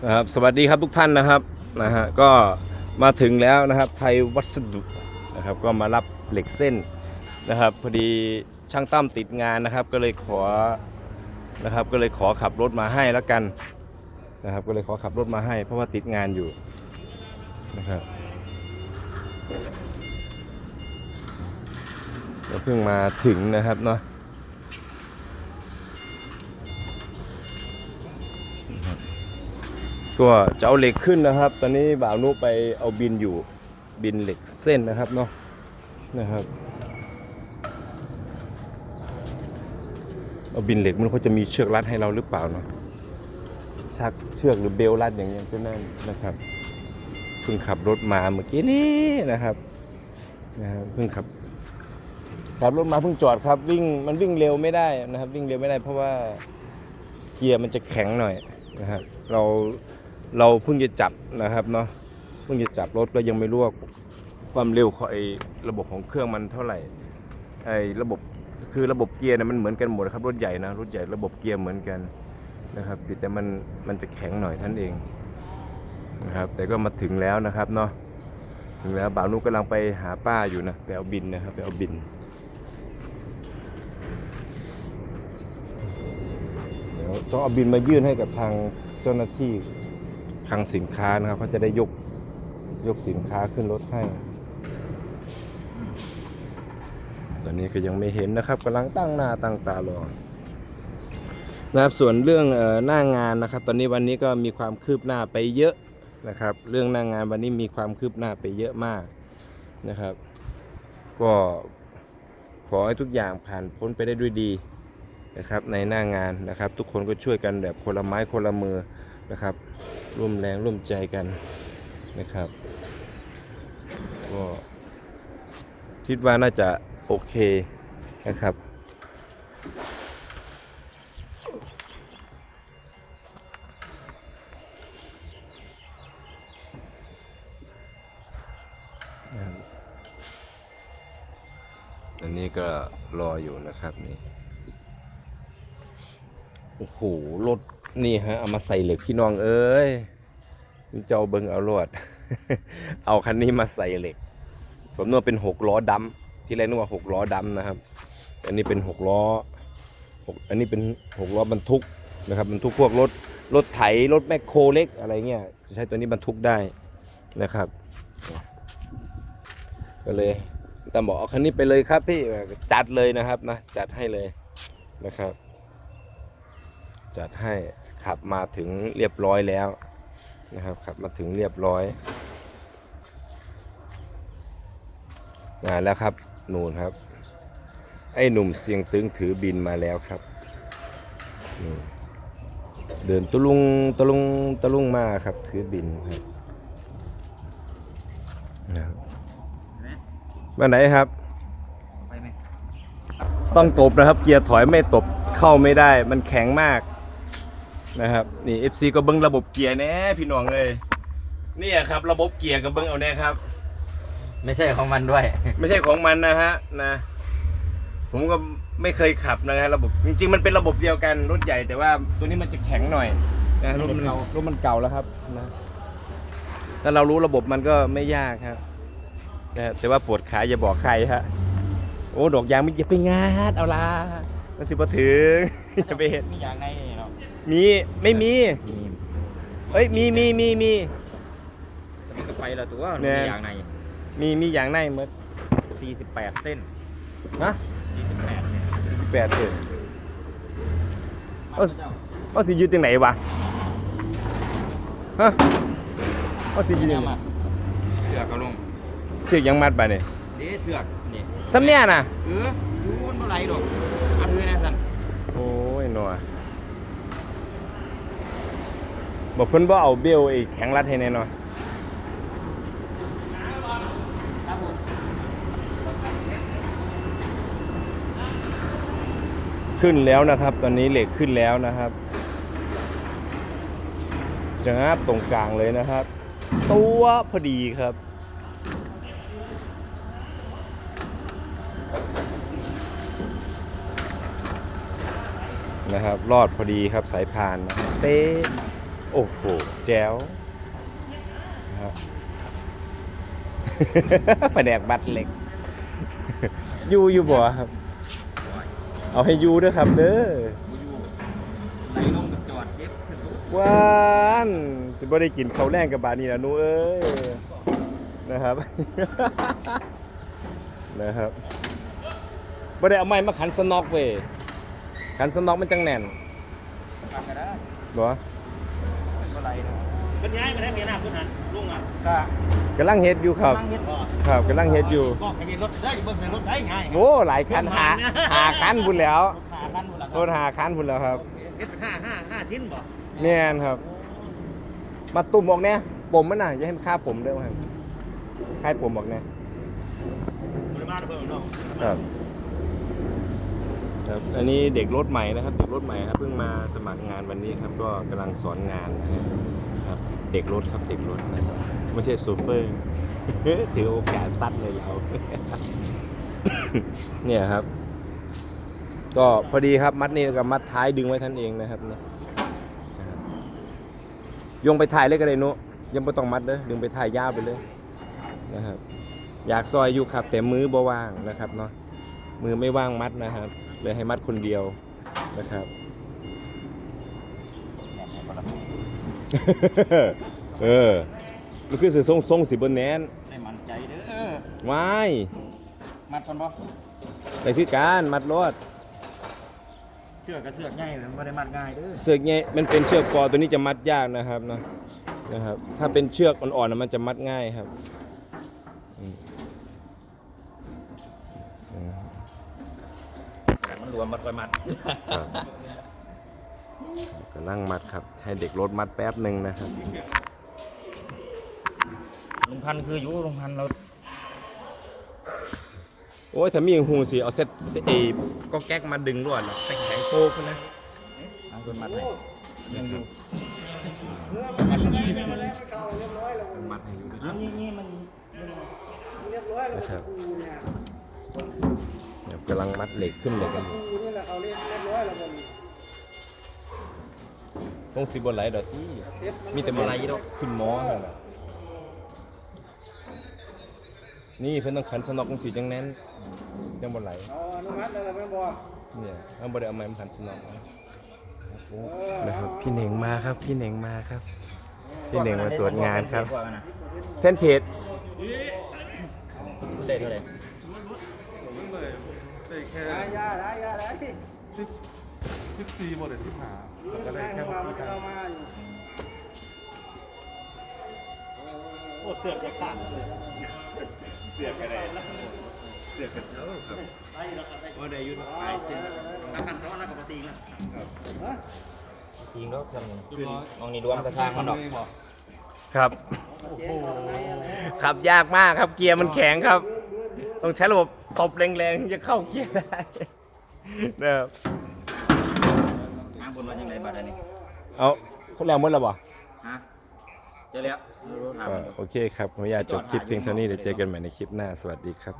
นะครับสวัสดีครับทุกท่านนะครับก็มาถึงแล้วนะครับไทยวัสดุนะครับก็มารับเหล็กเส้นนะครับพอดีช่างตั้มติดงานนะครับก็เลยขอขับรถมาให้แล้วกันนะครับก็เลยขอขับรถมาให้เพราะว่าติดงานอยู่นะครับเราเพิ่งมาถึงนะครับเนาะก็จะเอาเหล็กขึ้นนะครับตอนนี้บ่าวนุไปเอาบินอยู่บินเหล็กเส้นนะครับเนาะนะครับเอาบินเหล็กมันเขาจะมีเชือกรัดให้เราหรือเปล่าเนาะชักเชือกหรือเบลรัดอย่างเงี้ยก็นั่นนะครับเพิ่งขับรถมาเมื่อกี้นี้นะครับเพิ่งขับรถมาเพิ่งจอดครับมันวิ่งเร็วไม่ได้นะครับวิ่งเร็วไม่ได้เพราะว่าเกียร์มันจะแข็งหน่อยนะครับเราเพิ่งจะจับนะครับเนาะเพิ่งจะจับรถก็ยังไม่รู้ว่าความเร็วของระบบของเครื่องมันเท่าไหร่ระบบเกียร์เนี่ยมันเหมือนกันหมดครับรถใหญ่นะรถใหญ่ระบบเกียร์เหมือนกันนะครับแต่มันจะแข็งหน่อยท่านเองนะครับแต่ก็มาถึงแล้วนะครับเนาะถึงแล้วบ่าวนุกำลังไปหาป้าอยู่นะไปเอาบินนะครับไปเอาบินเดี๋ยวต้องเอาบินมายื่นให้กับทางเจ้าหน้าที่คลังสินค้านะครับเขาจะได้ยกสินค้าขึ้นรถให้ตอนนี้ก็ยังไม่เห็นนะครับกำลังตั้งหน้าตั้งตารอนะครับส่วนเรื่องหน้างานนะครับตอนนี้วันนี้ก็มีความคืบหน้าไปเยอะนะครับเรื่องหน้างานวันนี้มีความคืบหน้าไปเยอะมากนะครับก็ขอให้ทุกอย่างผ่านพ้นไปได้ด้วยดีนะครับในหน้างานนะครับทุกคนก็ช่วยกันแบบคนละไม้คนละมือนะครับร่วมแรงร่วมใจกันนะครับก็คิดว่าน่าจะโอเคนะครับอันนี้ก็รออยู่นะครับนี่โอ้โหรถนี่ฮะเอามาใส่เหล็กพี่น้องเอ้ยเจ้าเบิงเอารวด เอาคันนี้มาใส่เหล็กผมนึกว่าเป็น6 ล้อดำที่แรกนึกว่า6 ล้อดำนะครับอันนี้เป็น6 ล้ออันนี้เป็น6 ล้อบรรทุกนะครับบรรทุกพวกรถไถรถแมคโครเล็กอะไรเงี้ยจะใช้ตัวนี้บรรทุกได้นะครับก็เลยตามบอกเอาคันนี้ไปเลยครับพี่จัดเลยนะครับนะจัดให้เลยนะครับจัดให้ขับมาถึงเรียบร้อยแล้วนะครับขับมาถึงเรียบร้อยแล้วครับนู่นครับไอ้หนุ่มเสียงตึงถือบินมาแล้วครับเดินตะลุงมาครับถือบินครับมาไหนครับต้องตบนะครับเกียร์ถอยไม่ตบเข้าไม่ได้มันแข็งมากนะครับนี่ FC ก็เบิ้งระบบเกียร์แน่พี่น้องเลยนี่ครับระบบเกียร์ก็เบิ้งเอาแน่ครับไม่ใช่ของมันด้วยไม่ใช่ของมันนะฮะนะผมก็ไม่เคยขับนะฮะระบบจริงๆมันเป็นระบบเดียวกันรถใหญ่แต่ว่าตัวนี้มันจะแข็งหน่อยนะรถมันเก่าแล้วครับนะถ้าเรารู้ระบบมันก็ไม่ยากครับนะแต่ว่าปวดขาอย่าบอกใครฮะโอ้ดอกยางไม่อย่าไปงาดเอาละมันสิบถึงอย่าไปเห็นมีอย่างไงเนาะมีไม่มีเฮ้ยมีสมิงก็ไปแล้วตัวมีอย่างในมีอย่างในเมื่อ48 เส้นนะ48เนี่ย48 เส้นเอาสิยืดจังไหนวะฮะเอาสิยืดยังเสือกเอาลงเสือกยังมัดไปเนี่ยเสือกนี่ซ้ำเนี่ยนะดูมันเท่าไรดอกอันนี้นะสันโอ้ยหนัวบอกเพิ่นว่าเอาเบลแข็งรัดให้แน่นอนขึ้นแล้วนะครับตอนนี้เหล็กขึ้นแล้วนะครับจะงับตรงกลางเลยนะครับตัวพอดีครับนะครับรอดพอดีครับสายพานเป๊ะ โอ้โหแจ๋วนะครับ แผนกบัตรเหล็ก อยู่บ่ครับ เอาให้อยู่เด้อครับเด้อ ไหลลงกับจอดเย็บขึ้นรถ หวานสิบ่ได้กินข้าวแรงกับบาดนี้ล่ะหนูเอ้ยนะครับ นะครับบ่ได้เอาไม้มาขันสน็อกเว้ยขันสน็อกมันจังแน่น ทำกันได้ บ่ เป็นอะไรนะ เป็นย้ายมาได้เมียหน้าคุณหันลุงอ่ะ ค่ะ กำลังเฮ็ดอยู่ครับ นั่งเห็นบ่ ครับกำลังเฮ็ดอยู่ ก็ให้รถได้เบิ่งให้รถได้ง่าย โอ้หลายคันหาคันพุ่นแล้ว หาคันหมดละ โทษหาคันพุ่นแล้วครับ เฮ็ดเป็นห้าชิ้นบ่ แม่นครับ มาตุ่มออกแน่ปมมันน่ะอย่าให้มันคาผมเด้อว่าคายผมออกแน่ ปริมาณเพิ่มเนาะ ครับครับ อันนี้เด็กรถใหม่นะครับ เด็กรถใหม่ครับเพิ่งมาสมัครงานวันนี้ครับ ก็กำลังสอนงานนะครับ เด็กรถครับเด็กรถนะครับไม่ใช่โซเฟอร์ ถือโอกาสซัดเลยเรา เนี่ยครับ ก็พอดีครับมัดนี่กับมัดท้ายดึงไว้ท่านเองนะครับเนี่ยนะครับโยงไปถ่ายเลยก็ได้นุยังไม่ต้องมัดเด้อดึงไปถ่ายยาวไปเลยนะครับ อยากซอยอยู่ครับแต่มือบ่ว่างนะครับเนาะมือไม่ว่างมัดนะครับเลยให้มัดคนเดียวนะครับ เออมันคือสิทรงสิบนแนน ได้มั่นใจเด้อ วาย มัดก่อนบ่ ไปคือการมัดรถ เสือกกับเสือกใหญ่เลยไม่ได้มัดง่ายเด้อ เสือกเนี่ยมันเป็นเชือกปอตัวนี้จะมัดยากนะครับนะครับ ถ้าเป็นเชือกอ่อนๆน่ะมันจะมัดง่ายครับ มันรวมมัดไว้มัด ก็นั่งมัดครับ ให้เด็กรถมัดแป๊บหนึ่งนะครับ ลุงพันธุ์คืออยู่ลุงพันธุ์เรา โอ้ยถ้ามีหูสิเอาเซ็ตเอก็แก๊กมาดึงรวดหรอกแต่แข็งโป๊กนะ เอาคนมัดให้ยังอยู่ มัดให้อยู่ นี่มัน นะครับเนี่ยกำลังมัดเหล็กขึ้นเหล็กกันอยู่ต้องสิบนไหลดอกที่มีแต่มาไหลดอกคุณหมอนั่นน่ะนี่เพิ่นต้องขันสนอกของสีจังแน่นจังบนไหล อนุมัติแล้วแม่บ่ เนี่ยเอาบ่ได้เอาไม้มาขันสนอกนะครับพี่เหน่งมาครับพี่เหน่งมาครับพี่เหน่งมาตรวจงานครับเท่นเพจ เด็ดเท่าไหร่ ยาได้14บ่ได้15ก็ได้แค่บ่กี่ครั้ง โอ้เสือกจะขาดเลย ว่าได้อยู่หลายเส้น ถ้าคันร้อนแล้วก็มาตีแล้ว จริงแล้วจำขึ้นมองนี่รวมกระซังมันดอก ครับขับยากมากครับเกียร์มันแข็งครับ ต้องใช้ระบบตบแรงๆถึงจะเข้าเกียร์ได้นะครับ น้ำบนว่ายังไงบัดอันนี้ เอาเขาแล้วหมดแล้วบ่ ฮะเจอแล้วรู้ถาม โอเคครับผมอยากจบคลิปเพียงเท่านี้เดี๋ยวเจอกันใหม่ในคลิปหน้าสวัสดีครับ